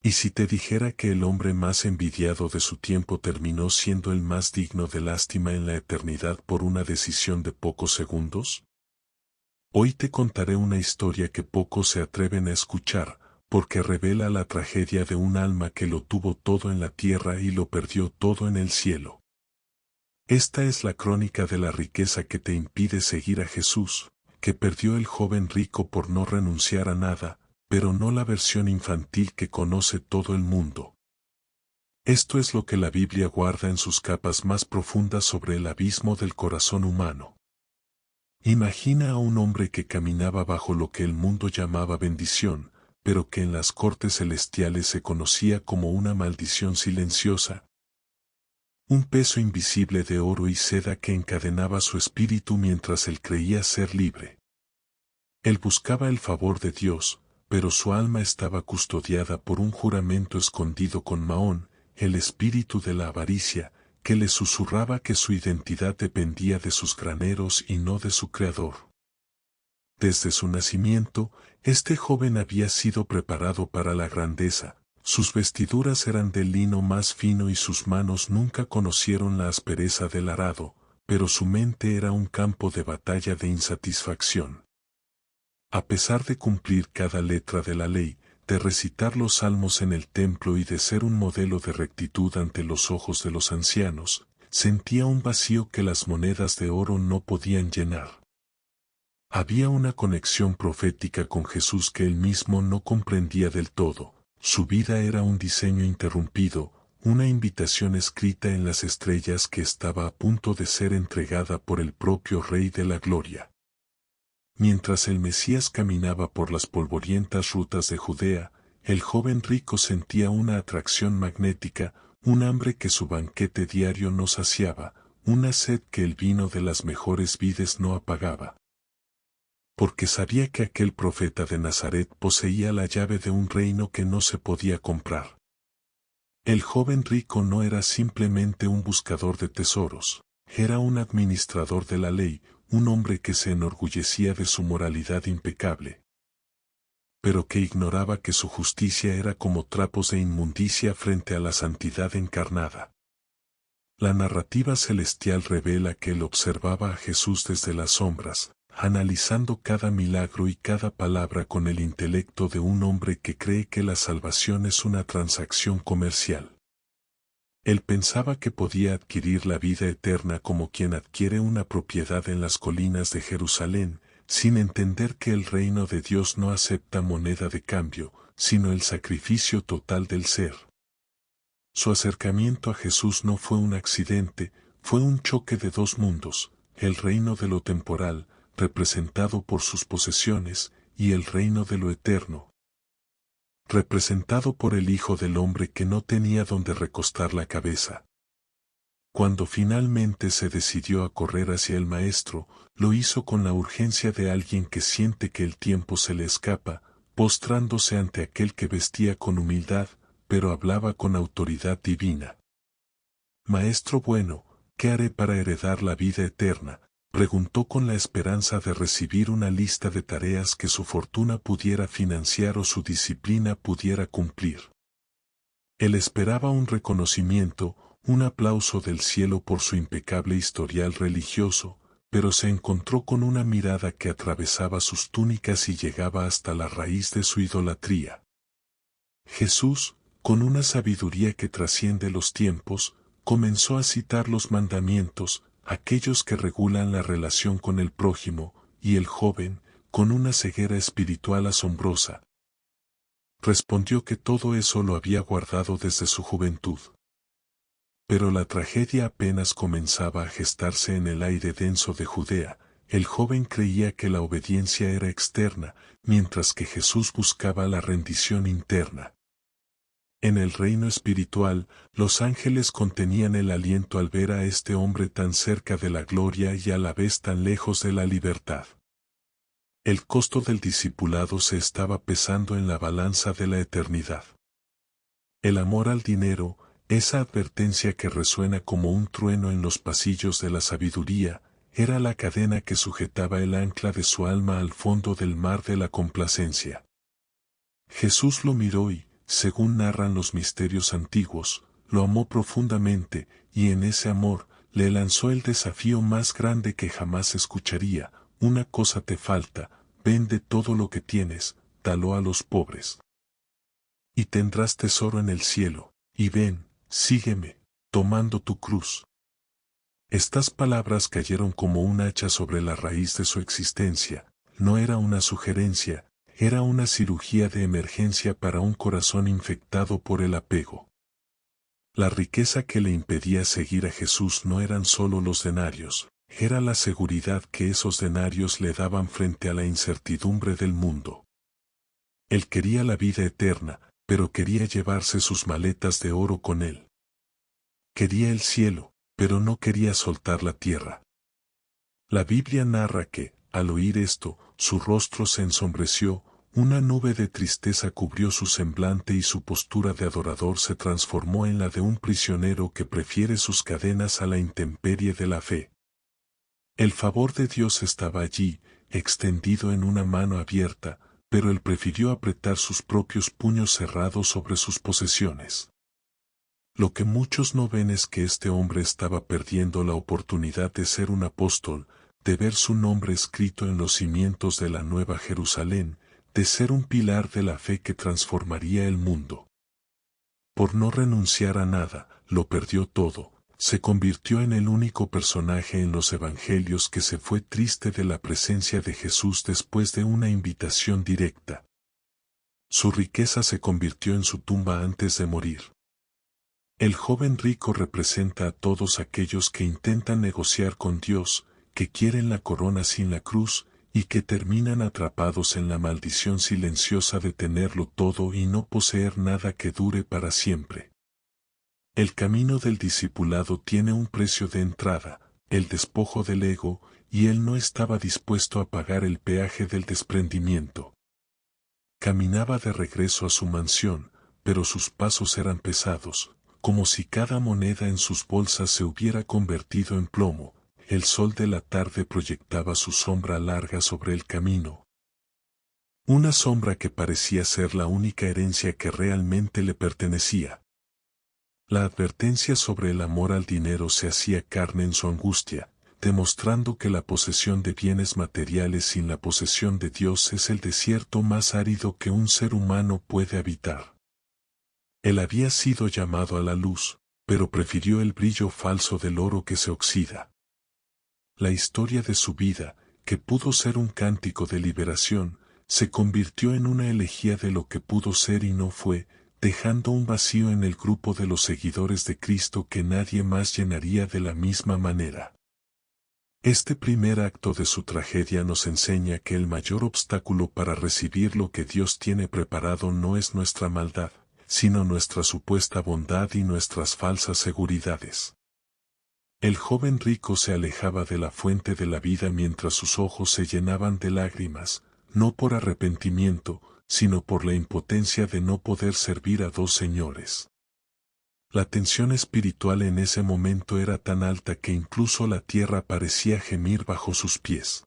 ¿Y si te dijera que el hombre más envidiado de su tiempo terminó siendo el más digno de lástima en la eternidad por una decisión de pocos segundos? Hoy te contaré una historia que pocos se atreven a escuchar, porque revela la tragedia de un alma que lo tuvo todo en la tierra y lo perdió todo en el cielo. Esta es la crónica de la riqueza que te impide seguir a Jesús, que perdió el joven rico por no renunciar a nada, pero no la versión infantil que conoce todo el mundo. Esto es lo que la Biblia guarda en sus capas más profundas sobre el abismo del corazón humano. Imagina a un hombre que caminaba bajo lo que el mundo llamaba bendición, pero que en las cortes celestiales se conocía como una maldición silenciosa. Un peso invisible de oro y seda que encadenaba su espíritu mientras él creía ser libre. Él buscaba el favor de Dios, pero su alma estaba custodiada por un juramento escondido con Mahón, el espíritu de la avaricia, que le susurraba que su identidad dependía de sus graneros y no de su creador. Desde su nacimiento, este joven había sido preparado para la grandeza. Sus vestiduras eran de lino más fino y sus manos nunca conocieron la aspereza del arado, pero su mente era un campo de batalla de insatisfacción. A pesar de cumplir cada letra de la ley, de recitar los salmos en el templo y de ser un modelo de rectitud ante los ojos de los ancianos, sentía un vacío que las monedas de oro no podían llenar. Había una conexión profética con Jesús que él mismo no comprendía del todo. Su vida era un diseño interrumpido, una invitación escrita en las estrellas que estaba a punto de ser entregada por el propio Rey de la Gloria. Mientras el Mesías caminaba por las polvorientas rutas de Judea, el joven rico sentía una atracción magnética, un hambre que su banquete diario no saciaba, una sed que el vino de las mejores vides no apagaba. Porque sabía que aquel profeta de Nazaret poseía la llave de un reino que no se podía comprar. El joven rico no era simplemente un buscador de tesoros, era un administrador de la ley, un hombre que se enorgullecía de su moralidad impecable, pero que ignoraba que su justicia era como trapos de inmundicia frente a la santidad encarnada. La narrativa celestial revela que él observaba a Jesús desde las sombras, analizando cada milagro y cada palabra con el intelecto de un hombre que cree que la salvación es una transacción comercial. Él pensaba que podía adquirir la vida eterna como quien adquiere una propiedad en las colinas de Jerusalén, sin entender que el reino de Dios no acepta moneda de cambio, sino el sacrificio total del ser. Su acercamiento a Jesús no fue un accidente, fue un choque de dos mundos, el reino de lo temporal, representado por sus posesiones, y el reino de lo eterno, representado por el Hijo del Hombre que no tenía donde recostar la cabeza. Cuando finalmente se decidió a correr hacia el Maestro, lo hizo con la urgencia de alguien que siente que el tiempo se le escapa, postrándose ante aquel que vestía con humildad, pero hablaba con autoridad divina. Maestro bueno, ¿qué haré para heredar la vida eterna?, preguntó con la esperanza de recibir una lista de tareas que su fortuna pudiera financiar o su disciplina pudiera cumplir. Él esperaba un reconocimiento, un aplauso del cielo por su impecable historial religioso, pero se encontró con una mirada que atravesaba sus túnicas y llegaba hasta la raíz de su idolatría. Jesús, con una sabiduría que trasciende los tiempos, comenzó a citar los mandamientos, aquellos que regulan la relación con el prójimo, y el joven, con una ceguera espiritual asombrosa, respondió que todo eso lo había guardado desde su juventud. Pero la tragedia apenas comenzaba a gestarse en el aire denso de Judea. El joven creía que la obediencia era externa, mientras que Jesús buscaba la rendición interna. En el reino espiritual, los ángeles contenían el aliento al ver a este hombre tan cerca de la gloria y a la vez tan lejos de la libertad. El costo del discipulado se estaba pesando en la balanza de la eternidad. El amor al dinero, esa advertencia que resuena como un trueno en los pasillos de la sabiduría, era la cadena que sujetaba el ancla de su alma al fondo del mar de la complacencia. Jesús lo miró y, según narran los misterios antiguos, lo amó profundamente, y en ese amor, le lanzó el desafío más grande que jamás escucharía: una cosa te falta, vende todo lo que tienes, dalo a los pobres. Y tendrás tesoro en el cielo, y ven, sígueme, tomando tu cruz. Estas palabras cayeron como un hacha sobre la raíz de su existencia. No era una sugerencia, era una cirugía de emergencia para un corazón infectado por el apego. La riqueza que le impedía seguir a Jesús no eran solo los denarios, era la seguridad que esos denarios le daban frente a la incertidumbre del mundo. Él quería la vida eterna, pero quería llevarse sus maletas de oro con él. Quería el cielo, pero no quería soltar la tierra. La Biblia narra que, al oír esto, su rostro se ensombreció, una nube de tristeza cubrió su semblante y su postura de adorador se transformó en la de un prisionero que prefiere sus cadenas a la intemperie de la fe. El favor de Dios estaba allí, extendido en una mano abierta, pero él prefirió apretar sus propios puños cerrados sobre sus posesiones. Lo que muchos no ven es que este hombre estaba perdiendo la oportunidad de ser un apóstol, de ver su nombre escrito en los cimientos de la Nueva Jerusalén, de ser un pilar de la fe que transformaría el mundo. Por no renunciar a nada, lo perdió todo, se convirtió en el único personaje en los evangelios que se fue triste de la presencia de Jesús después de una invitación directa. Su riqueza se convirtió en su tumba antes de morir. El joven rico representa a todos aquellos que intentan negociar con Dios, que quieren la corona sin la cruz, y que terminan atrapados en la maldición silenciosa de tenerlo todo y no poseer nada que dure para siempre. El camino del discipulado tiene un precio de entrada, el despojo del ego, y él no estaba dispuesto a pagar el peaje del desprendimiento. Caminaba de regreso a su mansión, pero sus pasos eran pesados, como si cada moneda en sus bolsas se hubiera convertido en plomo. El sol de la tarde proyectaba su sombra larga sobre el camino. Una sombra que parecía ser la única herencia que realmente le pertenecía. La advertencia sobre el amor al dinero se hacía carne en su angustia, demostrando que la posesión de bienes materiales sin la posesión de Dios es el desierto más árido que un ser humano puede habitar. Él había sido llamado a la luz, pero prefirió el brillo falso del oro que se oxida. La historia de su vida, que pudo ser un cántico de liberación, se convirtió en una elegía de lo que pudo ser y no fue, dejando un vacío en el grupo de los seguidores de Cristo que nadie más llenaría de la misma manera. Este primer acto de su tragedia nos enseña que el mayor obstáculo para recibir lo que Dios tiene preparado no es nuestra maldad, sino nuestra supuesta bondad y nuestras falsas seguridades. El joven rico se alejaba de la fuente de la vida mientras sus ojos se llenaban de lágrimas, no por arrepentimiento, sino por la impotencia de no poder servir a dos señores. La tensión espiritual en ese momento era tan alta que incluso la tierra parecía gemir bajo sus pies.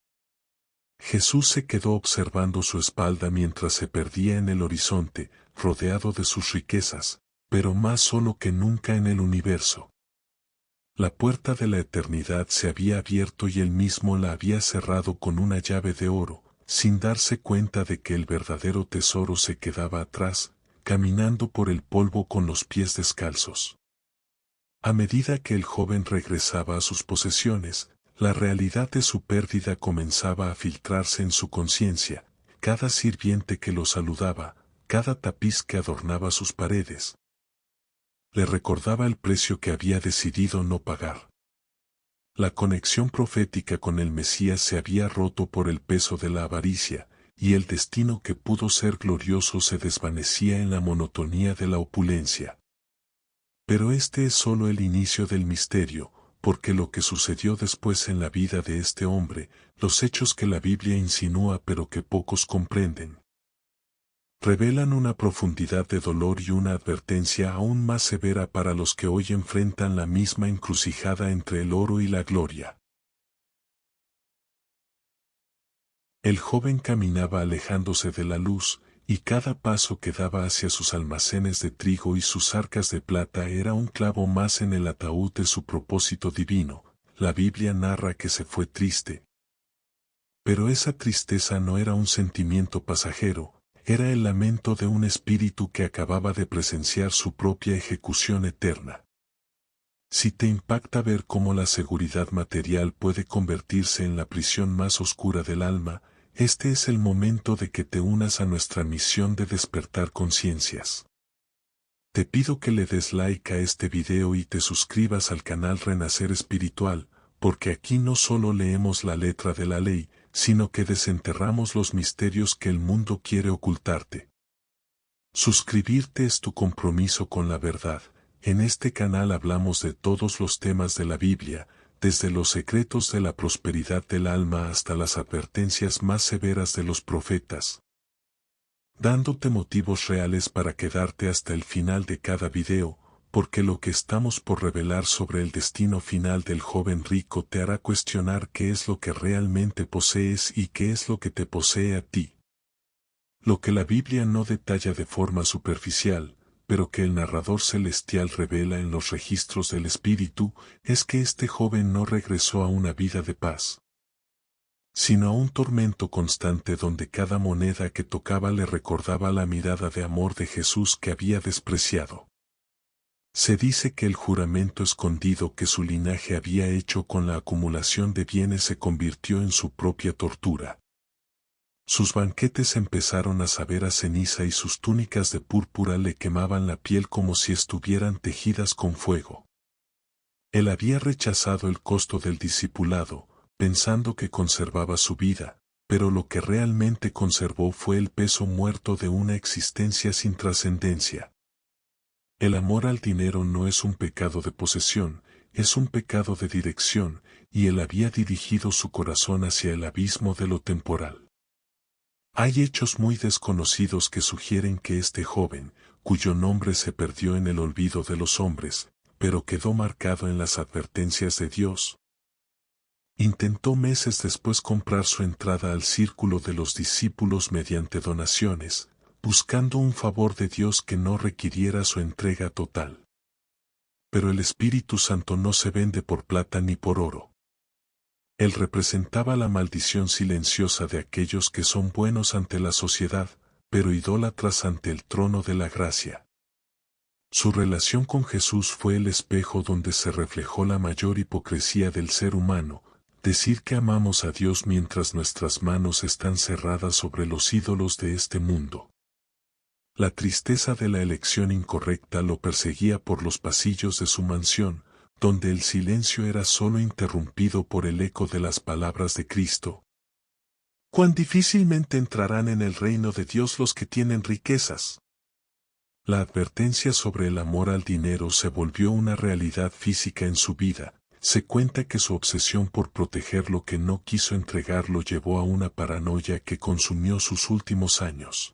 Jesús se quedó observando su espalda mientras se perdía en el horizonte, rodeado de sus riquezas, pero más solo que nunca en el universo. La puerta de la eternidad se había abierto y él mismo la había cerrado con una llave de oro, sin darse cuenta de que el verdadero tesoro se quedaba atrás, caminando por el polvo con los pies descalzos. A medida que el joven regresaba a sus posesiones, la realidad de su pérdida comenzaba a filtrarse en su conciencia, cada sirviente que lo saludaba, cada tapiz que adornaba sus paredes, le recordaba el precio que había decidido no pagar. La conexión profética con el Mesías se había roto por el peso de la avaricia, y el destino que pudo ser glorioso se desvanecía en la monotonía de la opulencia. Pero este es solo el inicio del misterio, porque lo que sucedió después en la vida de este hombre, los hechos que la Biblia insinúa pero que pocos comprenden, revelan una profundidad de dolor y una advertencia aún más severa para los que hoy enfrentan la misma encrucijada entre el oro y la gloria. El joven caminaba alejándose de la luz, y cada paso que daba hacia sus almacenes de trigo y sus arcas de plata era un clavo más en el ataúd de su propósito divino. La Biblia narra que se fue triste. Pero esa tristeza no era un sentimiento pasajero, era el lamento de un espíritu que acababa de presenciar su propia ejecución eterna. Si te impacta ver cómo la seguridad material puede convertirse en la prisión más oscura del alma, este es el momento de que te unas a nuestra misión de despertar conciencias. Te pido que le des like a este video y te suscribas al canal Renacer Espiritual, porque aquí no solo leemos la letra de la ley, sino que desenterramos los misterios que el mundo quiere ocultarte. Suscribirte es tu compromiso con la verdad. En este canal hablamos de todos los temas de la Biblia, desde los secretos de la prosperidad del alma hasta las advertencias más severas de los profetas, dándote motivos reales para quedarte hasta el final de cada video, porque lo que estamos por revelar sobre el destino final del joven rico te hará cuestionar qué es lo que realmente posees y qué es lo que te posee a ti. Lo que la Biblia no detalla de forma superficial, pero que el narrador celestial revela en los registros del Espíritu, es que este joven no regresó a una vida de paz, sino a un tormento constante donde cada moneda que tocaba le recordaba la mirada de amor de Jesús que había despreciado. Se dice que el juramento escondido que su linaje había hecho con la acumulación de bienes se convirtió en su propia tortura. Sus banquetes empezaron a saber a ceniza y sus túnicas de púrpura le quemaban la piel como si estuvieran tejidas con fuego. Él había rechazado el costo del discipulado, pensando que conservaba su vida, pero lo que realmente conservó fue el peso muerto de una existencia sin trascendencia. El amor al dinero no es un pecado de posesión, es un pecado de dirección, y él había dirigido su corazón hacia el abismo de lo temporal. Hay hechos muy desconocidos que sugieren que este joven, cuyo nombre se perdió en el olvido de los hombres, pero quedó marcado en las advertencias de Dios, intentó meses después comprar su entrada al círculo de los discípulos mediante donaciones, buscando un favor de Dios que no requiriera su entrega total. Pero el Espíritu Santo no se vende por plata ni por oro. Él representaba la maldición silenciosa de aquellos que son buenos ante la sociedad, pero idólatras ante el trono de la gracia. Su relación con Jesús fue el espejo donde se reflejó la mayor hipocresía del ser humano, decir que amamos a Dios mientras nuestras manos están cerradas sobre los ídolos de este mundo. La tristeza de la elección incorrecta lo perseguía por los pasillos de su mansión, donde el silencio era solo interrumpido por el eco de las palabras de Cristo. «Cuán difícilmente entrarán en el reino de Dios los que tienen riquezas». La advertencia sobre el amor al dinero se volvió una realidad física en su vida. Se cuenta que su obsesión por proteger lo que no quiso entregar lo llevó a una paranoia que consumió sus últimos años.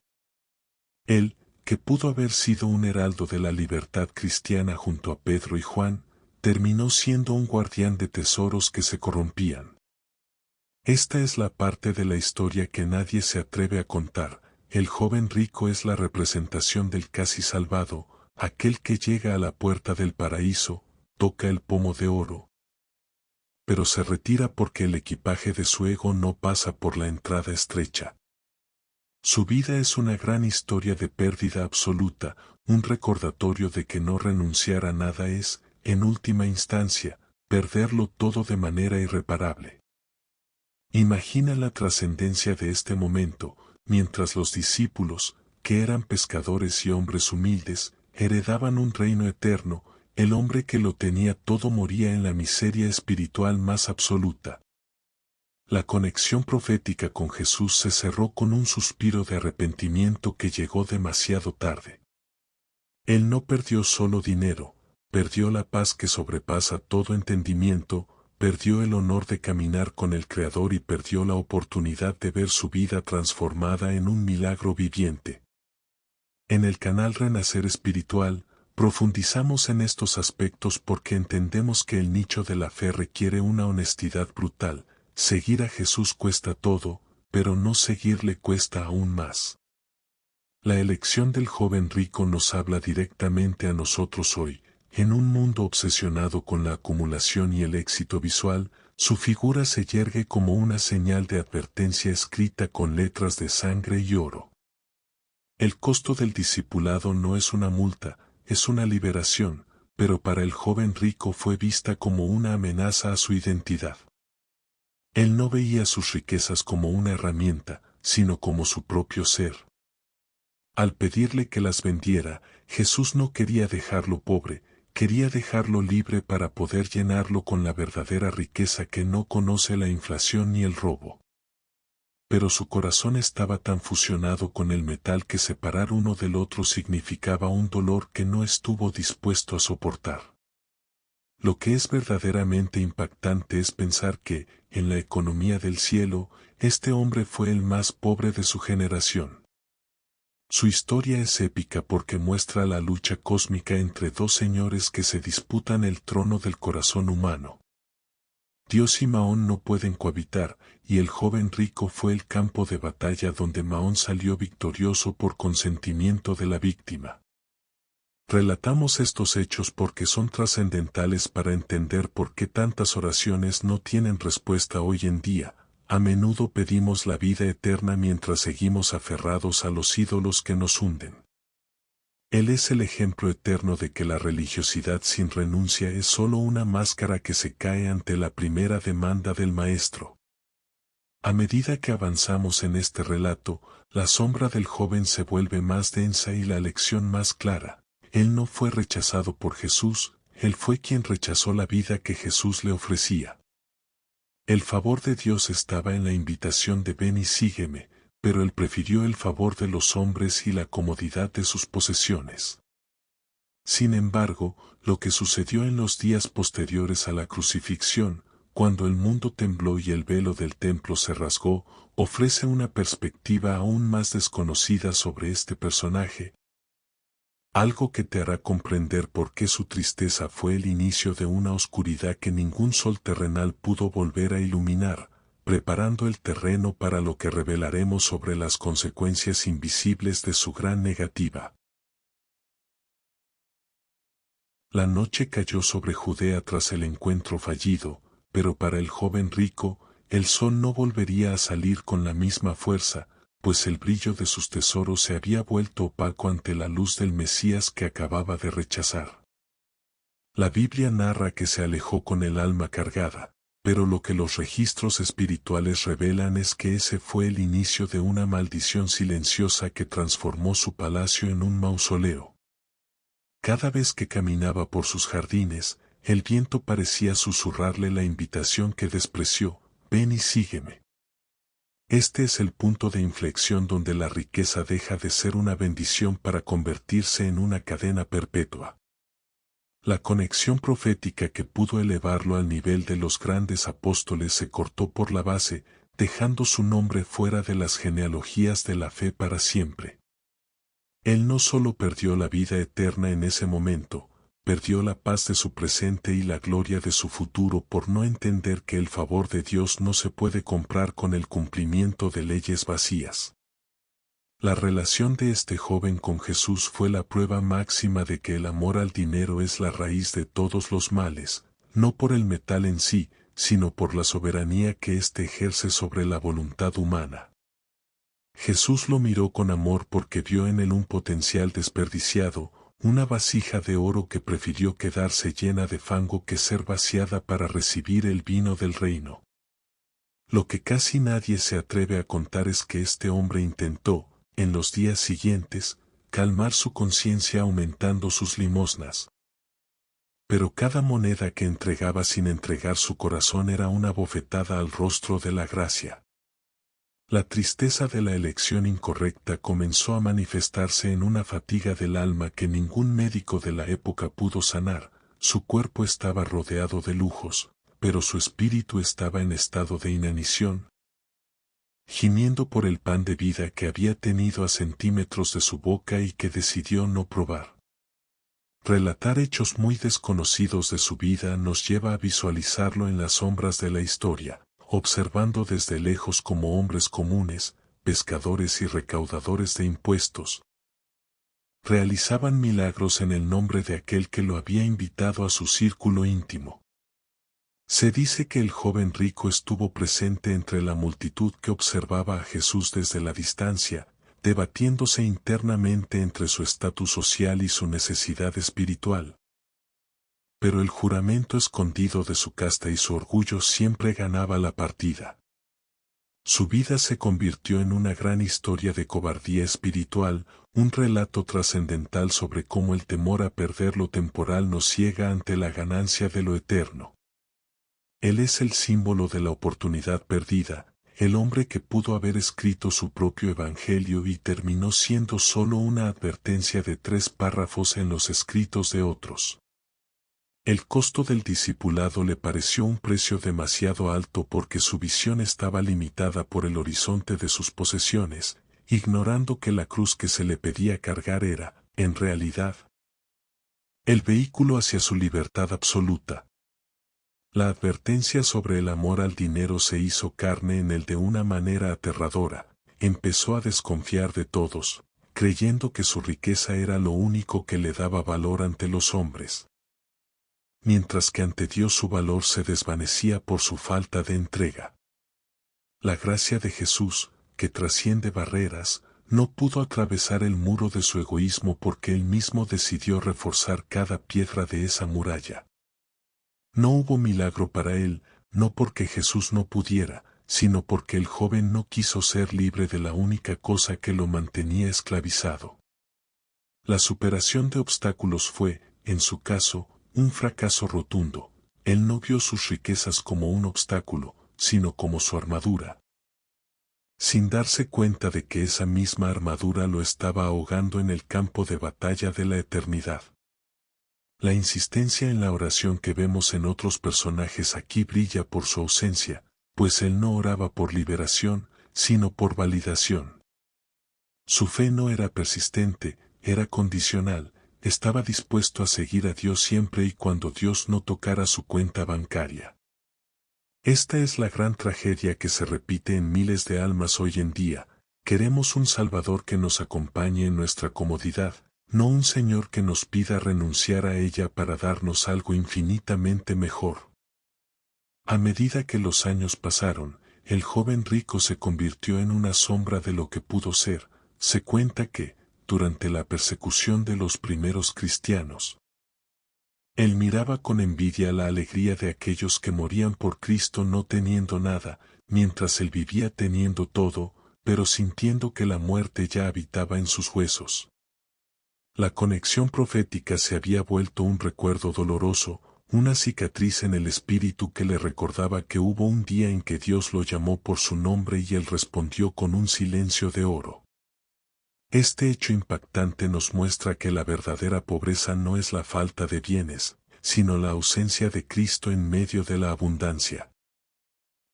Él, que pudo haber sido un heraldo de la libertad cristiana junto a Pedro y Juan, terminó siendo un guardián de tesoros que se corrompían. Esta es la parte de la historia que nadie se atreve a contar. El joven rico es la representación del casi salvado, aquel que llega a la puerta del paraíso, toca el pomo de oro, pero se retira porque el equipaje de su ego no pasa por la entrada estrecha. Su vida es una gran historia de pérdida absoluta, un recordatorio de que no renunciar a nada es, en última instancia, perderlo todo de manera irreparable. Imagina la trascendencia de este momento, mientras los discípulos, que eran pescadores y hombres humildes, heredaban un reino eterno, el hombre que lo tenía todo moría en la miseria espiritual más absoluta. La conexión profética con Jesús se cerró con un suspiro de arrepentimiento que llegó demasiado tarde. Él no perdió solo dinero, perdió la paz que sobrepasa todo entendimiento, perdió el honor de caminar con el Creador y perdió la oportunidad de ver su vida transformada en un milagro viviente. En el canal Renacer Espiritual, profundizamos en estos aspectos porque entendemos que el nicho de la fe requiere una honestidad brutal. Seguir a Jesús cuesta todo, pero no seguirle cuesta aún más. La elección del joven rico nos habla directamente a nosotros hoy. En un mundo obsesionado con la acumulación y el éxito visual, su figura se yergue como una señal de advertencia escrita con letras de sangre y oro. El costo del discipulado no es una multa, es una liberación, pero para el joven rico fue vista como una amenaza a su identidad. Él no veía sus riquezas como una herramienta, sino como su propio ser. Al pedirle que las vendiera, Jesús no quería dejarlo pobre, quería dejarlo libre para poder llenarlo con la verdadera riqueza que no conoce la inflación ni el robo. Pero su corazón estaba tan fusionado con el metal que separar uno del otro significaba un dolor que no estuvo dispuesto a soportar. Lo que es verdaderamente impactante es pensar que, en la economía del cielo, este hombre fue el más pobre de su generación. Su historia es épica porque muestra la lucha cósmica entre dos señores que se disputan el trono del corazón humano. Dios y Mahón no pueden cohabitar, y el joven rico fue el campo de batalla donde Mahón salió victorioso por consentimiento de la víctima. Relatamos estos hechos porque son trascendentales para entender por qué tantas oraciones no tienen respuesta hoy en día. A menudo pedimos la vida eterna mientras seguimos aferrados a los ídolos que nos hunden. Él es el ejemplo eterno de que la religiosidad sin renuncia es solo una máscara que se cae ante la primera demanda del Maestro. A medida que avanzamos en este relato, la sombra del joven se vuelve más densa y la lección más clara. Él no fue rechazado por Jesús, él fue quien rechazó la vida que Jesús le ofrecía. El favor de Dios estaba en la invitación de ven y sígueme, pero él prefirió el favor de los hombres y la comodidad de sus posesiones. Sin embargo, lo que sucedió en los días posteriores a la crucifixión, cuando el mundo tembló y el velo del templo se rasgó, ofrece una perspectiva aún más desconocida sobre este personaje. Algo que te hará comprender por qué su tristeza fue el inicio de una oscuridad que ningún sol terrenal pudo volver a iluminar, preparando el terreno para lo que revelaremos sobre las consecuencias invisibles de su gran negativa. La noche cayó sobre Judea tras el encuentro fallido, pero para el joven rico, el sol no volvería a salir con la misma fuerza, pues el brillo de sus tesoros se había vuelto opaco ante la luz del Mesías que acababa de rechazar. La Biblia narra que se alejó con el alma cargada, pero lo que los registros espirituales revelan es que ese fue el inicio de una maldición silenciosa que transformó su palacio en un mausoleo. Cada vez que caminaba por sus jardines, el viento parecía susurrarle la invitación que despreció, ven y sígueme. Este es el punto de inflexión donde la riqueza deja de ser una bendición para convertirse en una cadena perpetua. La conexión profética que pudo elevarlo al nivel de los grandes apóstoles se cortó por la base, dejando su nombre fuera de las genealogías de la fe para siempre. Él no solo perdió la vida eterna en ese momento, perdió la paz de su presente y la gloria de su futuro por no entender que el favor de Dios no se puede comprar con el cumplimiento de leyes vacías. La relación de este joven con Jesús fue la prueba máxima de que el amor al dinero es la raíz de todos los males, no por el metal en sí, sino por la soberanía que éste ejerce sobre la voluntad humana. Jesús lo miró con amor porque vio en él un potencial desperdiciado, una vasija de oro que prefirió quedarse llena de fango que ser vaciada para recibir el vino del reino. Lo que casi nadie se atreve a contar es que este hombre intentó, en los días siguientes, calmar su conciencia aumentando sus limosnas. Pero cada moneda que entregaba sin entregar su corazón era una bofetada al rostro de la gracia. La tristeza de la elección incorrecta comenzó a manifestarse en una fatiga del alma que ningún médico de la época pudo sanar. Su cuerpo estaba rodeado de lujos, pero su espíritu estaba en estado de inanición, gimiendo por el pan de vida que había tenido a centímetros de su boca y que decidió no probar. Relatar hechos muy desconocidos de su vida nos lleva a visualizarlo en las sombras de la historia, observando desde lejos como hombres comunes, pescadores y recaudadores de impuestos, realizaban milagros en el nombre de aquel que lo había invitado a su círculo íntimo. Se dice que el joven rico estuvo presente entre la multitud que observaba a Jesús desde la distancia, debatiéndose internamente entre su estatus social y su necesidad espiritual. Pero el juramento escondido de su casta y su orgullo siempre ganaba la partida. Su vida se convirtió en una gran historia de cobardía espiritual, un relato trascendental sobre cómo el temor a perder lo temporal nos ciega ante la ganancia de lo eterno. Él es el símbolo de la oportunidad perdida, el hombre que pudo haber escrito su propio evangelio y terminó siendo solo una advertencia de 3 párrafos en los escritos de otros. El costo del discipulado le pareció un precio demasiado alto porque su visión estaba limitada por el horizonte de sus posesiones, ignorando que la cruz que se le pedía cargar era, en realidad, el vehículo hacia su libertad absoluta. La advertencia sobre el amor al dinero se hizo carne en él de una manera aterradora. Empezó a desconfiar de todos, creyendo que su riqueza era lo único que le daba valor ante los hombres, mientras que ante Dios su valor se desvanecía por su falta de entrega. La gracia de Jesús, que trasciende barreras, no pudo atravesar el muro de su egoísmo porque él mismo decidió reforzar cada piedra de esa muralla. No hubo milagro para él, no porque Jesús no pudiera, sino porque el joven no quiso ser libre de la única cosa que lo mantenía esclavizado. La superación de obstáculos fue, en su caso, un fracaso rotundo. Él no vio sus riquezas como un obstáculo, sino como su armadura, sin darse cuenta de que esa misma armadura lo estaba ahogando en el campo de batalla de la eternidad. La insistencia en la oración que vemos en otros personajes aquí brilla por su ausencia, pues él no oraba por liberación, sino por validación. Su fe no era persistente, era condicional, estaba dispuesto a seguir a Dios siempre y cuando Dios no tocara su cuenta bancaria. Esta es la gran tragedia que se repite en miles de almas hoy en día. Queremos un Salvador que nos acompañe en nuestra comodidad, no un Señor que nos pida renunciar a ella para darnos algo infinitamente mejor. A medida que los años pasaron, el joven rico se convirtió en una sombra de lo que pudo ser. Se cuenta que, durante la persecución de los primeros cristianos, él miraba con envidia la alegría de aquellos que morían por Cristo no teniendo nada, mientras él vivía teniendo todo, pero sintiendo que la muerte ya habitaba en sus huesos. La conexión profética se había vuelto un recuerdo doloroso, una cicatriz en el espíritu que le recordaba que hubo un día en que Dios lo llamó por su nombre y él respondió con un silencio de oro. Este hecho impactante nos muestra que la verdadera pobreza no es la falta de bienes, sino la ausencia de Cristo en medio de la abundancia.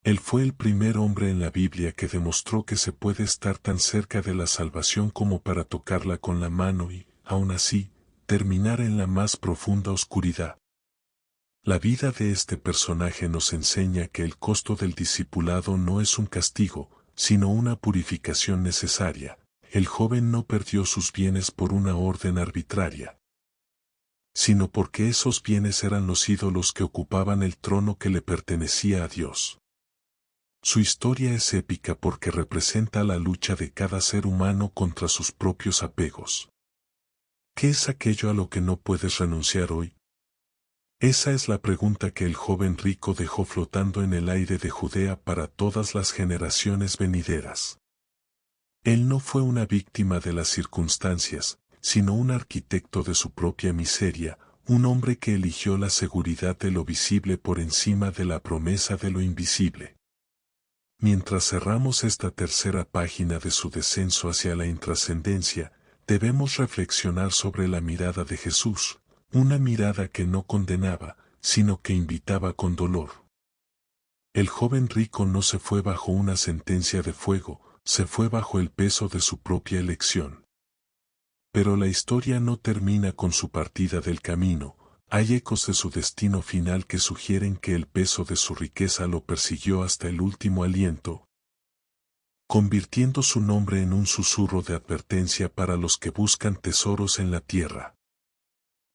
Él fue el primer hombre en la Biblia que demostró que se puede estar tan cerca de la salvación como para tocarla con la mano y, aun así, terminar en la más profunda oscuridad. La vida de este personaje nos enseña que el costo del discipulado no es un castigo, sino una purificación necesaria. El joven no perdió sus bienes por una orden arbitraria, sino porque esos bienes eran los ídolos que ocupaban el trono que le pertenecía a Dios. Su historia es épica porque representa la lucha de cada ser humano contra sus propios apegos. ¿Qué es aquello a lo que no puedes renunciar hoy? Esa es la pregunta que el joven rico dejó flotando en el aire de Judea para todas las generaciones venideras. Él no fue una víctima de las circunstancias, sino un arquitecto de su propia miseria, un hombre que eligió la seguridad de lo visible por encima de la promesa de lo invisible. Mientras cerramos esta tercera página de su descenso hacia la intrascendencia, debemos reflexionar sobre la mirada de Jesús, una mirada que no condenaba, sino que invitaba con dolor. El joven rico no se fue bajo una sentencia de fuego, se fue bajo el peso de su propia elección. Pero la historia no termina con su partida del camino, hay ecos de su destino final que sugieren que el peso de su riqueza lo persiguió hasta el último aliento. convirtiendo su nombre en un susurro de advertencia para los que buscan tesoros en la tierra.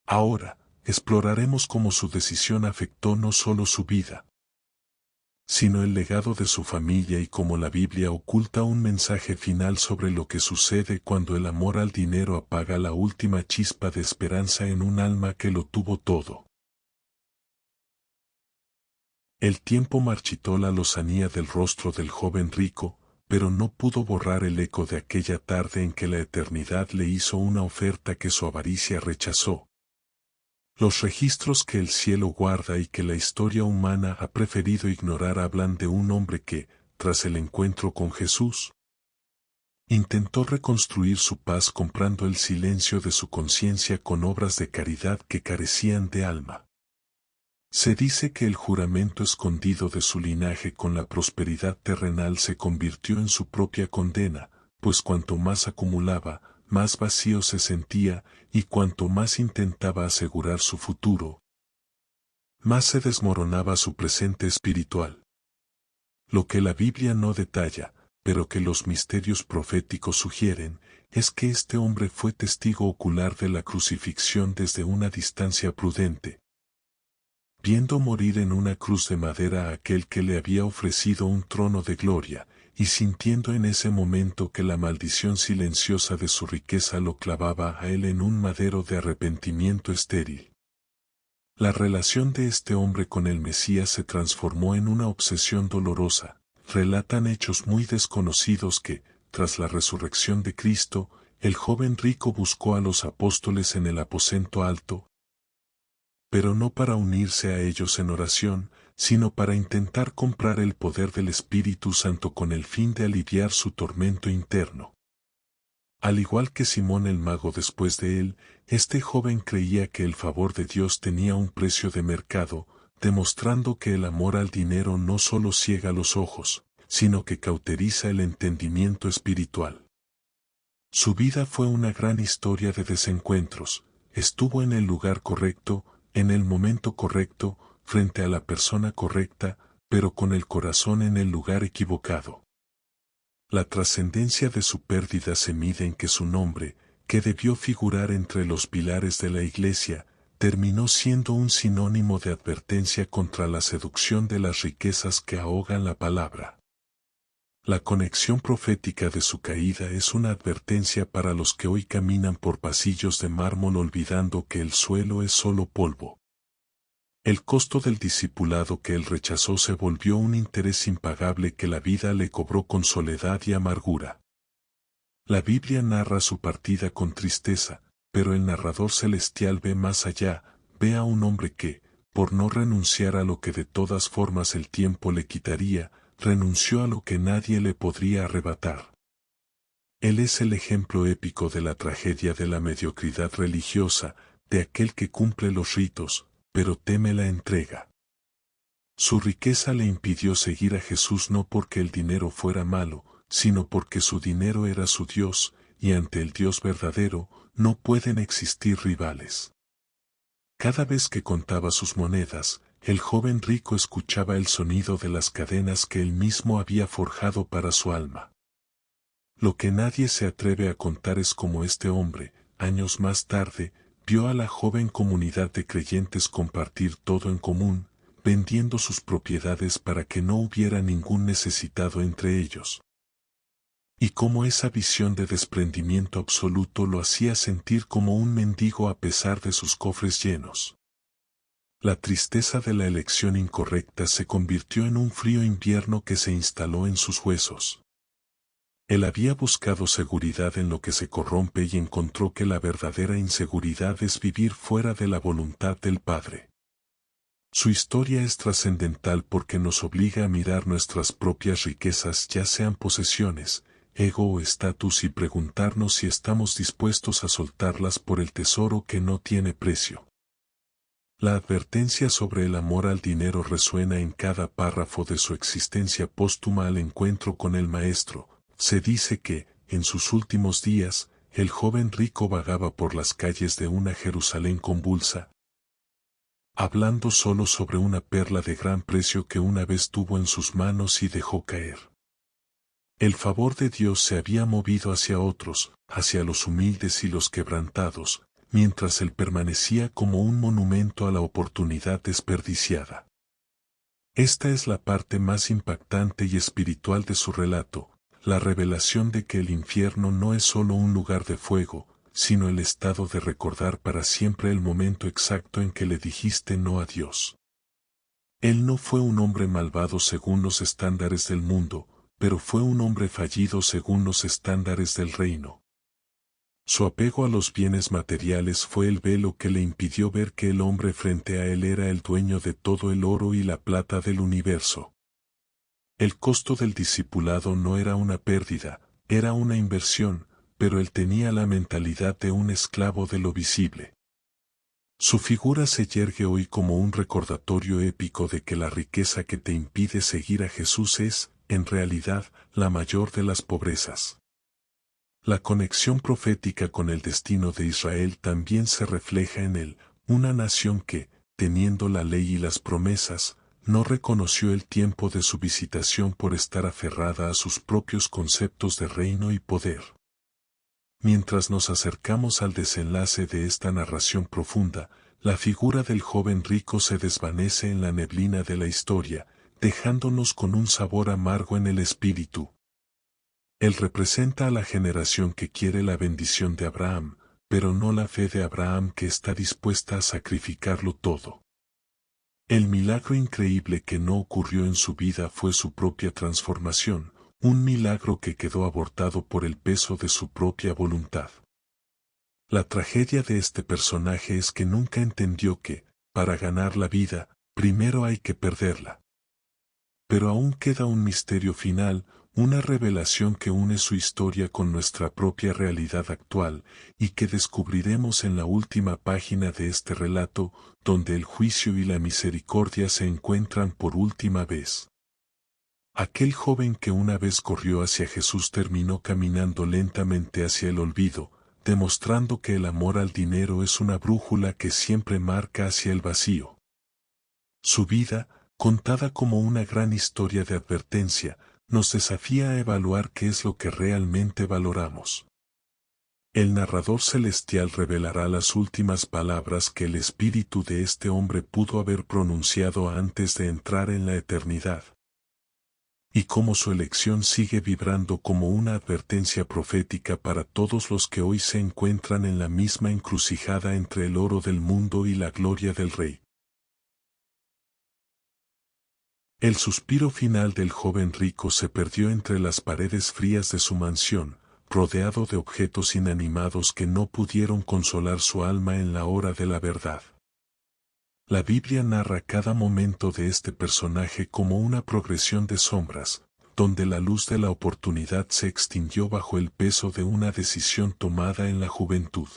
Ahora, exploraremos cómo su decisión afectó no solo su vida, sino el legado de su familia y cómo la Biblia oculta un mensaje final sobre lo que sucede cuando el amor al dinero apaga la última chispa de esperanza en un alma que lo tuvo todo. El tiempo marchitó la lozanía del rostro del joven rico, pero no pudo borrar el eco de aquella tarde en que la eternidad le hizo una oferta que su avaricia rechazó. Los registros que el cielo guarda y que la historia humana ha preferido ignorar hablan de un hombre que, tras el encuentro con Jesús, intentó reconstruir su paz comprando el silencio de su conciencia con obras de caridad que carecían de alma. Se dice que el juramento escondido de su linaje con la prosperidad terrenal se convirtió en su propia condena, pues cuanto más acumulaba, más vacío se sentía, y cuanto más intentaba asegurar su futuro, más se desmoronaba su presente espiritual. Lo que la Biblia no detalla, pero que los misterios proféticos sugieren, es que este hombre fue testigo ocular de la crucifixión desde una distancia prudente, viendo morir en una cruz de madera a aquel que le había ofrecido un trono de gloria, y sintiendo en ese momento que la maldición silenciosa de su riqueza lo clavaba a él en un madero de arrepentimiento estéril. La relación de este hombre con el Mesías se transformó en una obsesión dolorosa. Relatan hechos muy desconocidos que, tras la resurrección de Cristo, el joven rico buscó a los apóstoles en el aposento alto, pero no para unirse a ellos en oración, sino para intentar comprar el poder del Espíritu Santo con el fin de aliviar su tormento interno. Al igual que Simón el mago después de él, este joven creía que el favor de Dios tenía un precio de mercado, demostrando que el amor al dinero no solo ciega los ojos, sino que cauteriza el entendimiento espiritual. Su vida fue una gran historia de desencuentros. Estuvo en el lugar correcto, en el momento correcto, frente a la persona correcta, pero con el corazón en el lugar equivocado. La trascendencia de su pérdida se mide en que su nombre, que debió figurar entre los pilares de la Iglesia, terminó siendo un sinónimo de advertencia contra la seducción de las riquezas que ahogan la palabra. La conexión profética de su caída es una advertencia para los que hoy caminan por pasillos de mármol olvidando que el suelo es solo polvo. El costo del discipulado que él rechazó se volvió un interés impagable que la vida le cobró con soledad y amargura. La Biblia narra su partida con tristeza, pero el narrador celestial ve más allá, ve a un hombre que, por no renunciar a lo que de todas formas el tiempo le quitaría, renunció a lo que nadie le podría arrebatar. Él es el ejemplo épico de la tragedia de la mediocridad religiosa, de aquel que cumple los ritos, pero teme la entrega. Su riqueza le impidió seguir a Jesús no porque el dinero fuera malo, sino porque su dinero era su Dios, y ante el Dios verdadero, no pueden existir rivales. Cada vez que contaba sus monedas, el joven rico escuchaba el sonido de las cadenas que él mismo había forjado para su alma. Lo que nadie se atreve a contar es cómo este hombre, años más tarde, vio a la joven comunidad de creyentes compartir todo en común, vendiendo sus propiedades para que no hubiera ningún necesitado entre ellos. Y cómo esa visión de desprendimiento absoluto lo hacía sentir como un mendigo a pesar de sus cofres llenos. La tristeza de la elección incorrecta se convirtió en un frío invierno que se instaló en sus huesos. Él había buscado seguridad en lo que se corrompe y encontró que la verdadera inseguridad es vivir fuera de la voluntad del Padre. Su historia es trascendental porque nos obliga a mirar nuestras propias riquezas, ya sean posesiones, ego o estatus, y preguntarnos si estamos dispuestos a soltarlas por el tesoro que no tiene precio. La advertencia sobre el amor al dinero resuena en cada párrafo de su existencia póstuma al encuentro con el Maestro. Se dice que, en sus últimos días, el joven rico vagaba por las calles de una Jerusalén convulsa, hablando solo sobre una perla de gran precio que una vez tuvo en sus manos y dejó caer. El favor de Dios se había movido hacia otros, hacia los humildes y los quebrantados, mientras él permanecía como un monumento a la oportunidad desperdiciada. Esta es la parte más impactante y espiritual de su relato, la revelación de que el infierno no es solo un lugar de fuego, sino el estado de recordar para siempre el momento exacto en que le dijiste no a Dios. Él no fue un hombre malvado según los estándares del mundo, pero fue un hombre fallido según los estándares del reino. Su apego a los bienes materiales fue el velo que le impidió ver que el hombre frente a él era el dueño de todo el oro y la plata del universo. El costo del discipulado no era una pérdida, era una inversión, pero él tenía la mentalidad de un esclavo de lo visible. Su figura se yergue hoy como un recordatorio épico de que la riqueza que te impide seguir a Jesús es, en realidad, la mayor de las pobrezas. La conexión profética con el destino de Israel también se refleja en él, una nación que, teniendo la ley y las promesas, no reconoció el tiempo de su visitación por estar aferrada a sus propios conceptos de reino y poder. Mientras nos acercamos al desenlace de esta narración profunda, la figura del joven rico se desvanece en la neblina de la historia, dejándonos con un sabor amargo en el espíritu. Él representa a la generación que quiere la bendición de Abraham, pero no la fe de Abraham que está dispuesta a sacrificarlo todo. El milagro increíble que no ocurrió en su vida fue su propia transformación, un milagro que quedó abortado por el peso de su propia voluntad. La tragedia de este personaje es que nunca entendió que, para ganar la vida, primero hay que perderla. Pero aún queda un misterio final, una revelación que une su historia con nuestra propia realidad actual, y que descubriremos en la última página de este relato, donde el juicio y la misericordia se encuentran por última vez. Aquel joven que una vez corrió hacia Jesús terminó caminando lentamente hacia el olvido, demostrando que el amor al dinero es una brújula que siempre marca hacia el vacío. Su vida, contada como una gran historia de advertencia, nos desafía a evaluar qué es lo que realmente valoramos. El narrador celestial revelará las últimas palabras que el espíritu de este hombre pudo haber pronunciado antes de entrar en la eternidad. Y cómo su elección sigue vibrando como una advertencia profética para todos los que hoy se encuentran en la misma encrucijada entre el oro del mundo y la gloria del Rey. El suspiro final del joven rico se perdió entre las paredes frías de su mansión, rodeado de objetos inanimados que no pudieron consolar su alma en la hora de la verdad. La Biblia narra cada momento de este personaje como una progresión de sombras, donde la luz de la oportunidad se extinguió bajo el peso de una decisión tomada en la juventud.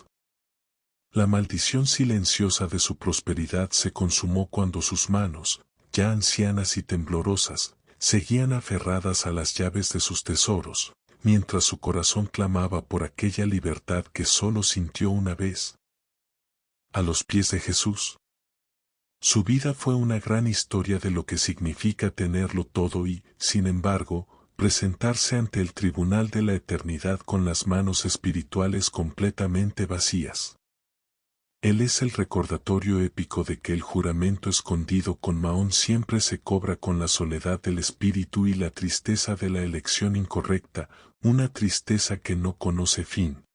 La maldición silenciosa de su prosperidad se consumó cuando sus manos, ya ancianas y temblorosas, seguían aferradas a las llaves de sus tesoros, mientras su corazón clamaba por aquella libertad que solo sintió una vez. A los pies de Jesús. Su vida fue una gran historia de lo que significa tenerlo todo y, sin embargo, presentarse ante el tribunal de la eternidad con las manos espirituales completamente vacías. Él es el recordatorio épico de que el juramento escondido con Mahón siempre se cobra con la soledad del espíritu y la tristeza de la elección incorrecta, una tristeza que no conoce fin.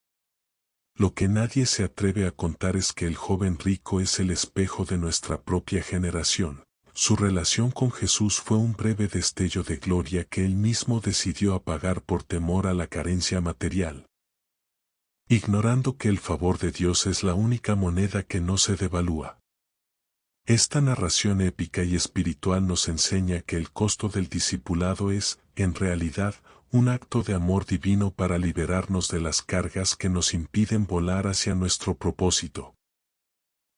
Lo que nadie se atreve a contar es que el joven rico es el espejo de nuestra propia generación. Su relación con Jesús fue un breve destello de gloria que él mismo decidió apagar por temor a la carencia material. Ignorando que el favor de Dios es la única moneda que no se devalúa. Esta narración épica y espiritual nos enseña que el costo del discipulado es, en realidad, un acto de amor divino para liberarnos de las cargas que nos impiden volar hacia nuestro propósito.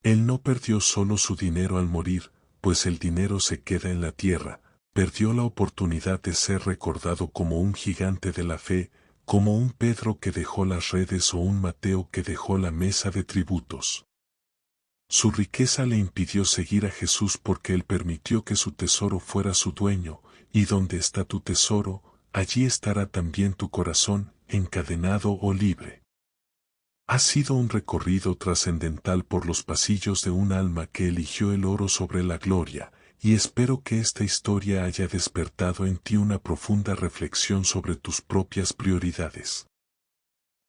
Él no perdió solo su dinero al morir, pues el dinero se queda en la tierra, perdió la oportunidad de ser recordado como un gigante de la fe, como un Pedro que dejó las redes o un Mateo que dejó la mesa de tributos. Su riqueza le impidió seguir a Jesús porque él permitió que su tesoro fuera su dueño, y donde está tu tesoro, allí estará también tu corazón, encadenado o libre. Ha sido un recorrido trascendental por los pasillos de un alma que eligió el oro sobre la gloria, y espero que esta historia haya despertado en ti una profunda reflexión sobre tus propias prioridades.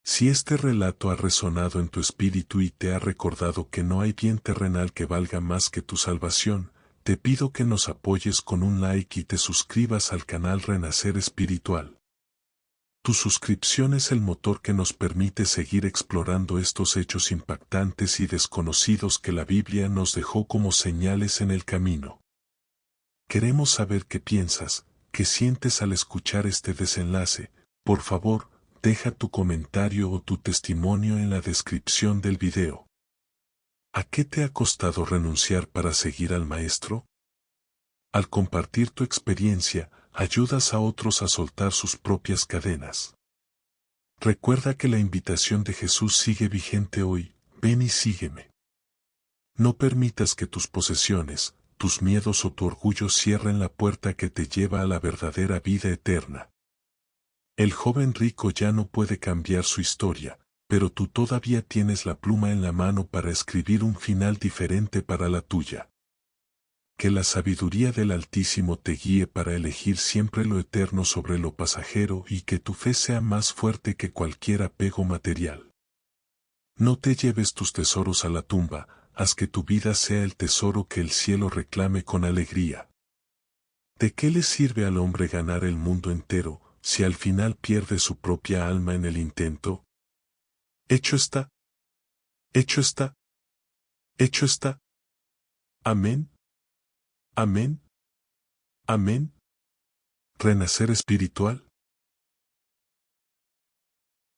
Si este relato ha resonado en tu espíritu y te ha recordado que no hay bien terrenal que valga más que tu salvación, te pido que nos apoyes con un like y te suscribas al canal Renacer Espiritual. Tu suscripción es el motor que nos permite seguir explorando estos hechos impactantes y desconocidos que la Biblia nos dejó como señales en el camino. Queremos saber qué piensas, qué sientes al escuchar este desenlace. Por favor, deja tu comentario o tu testimonio en la descripción del video. ¿A qué te ha costado renunciar para seguir al Maestro? Al compartir tu experiencia, ayudas a otros a soltar sus propias cadenas. Recuerda que la invitación de Jesús sigue vigente hoy: ven y sígueme. No permitas que tus posesiones, tus miedos o tu orgullo cierren la puerta que te lleva a la verdadera vida eterna. El joven rico ya no puede cambiar su historia, pero tú todavía tienes la pluma en la mano para escribir un final diferente para la tuya. Que la sabiduría del Altísimo te guíe para elegir siempre lo eterno sobre lo pasajero y que tu fe sea más fuerte que cualquier apego material. No te lleves tus tesoros a la tumba, haz que tu vida sea el tesoro que el cielo reclame con alegría. ¿De qué le sirve al hombre ganar el mundo entero, si al final pierde su propia alma en el intento? Hecho está. Hecho está. Hecho está. Amén. Amén. Amén. Renacer espiritual.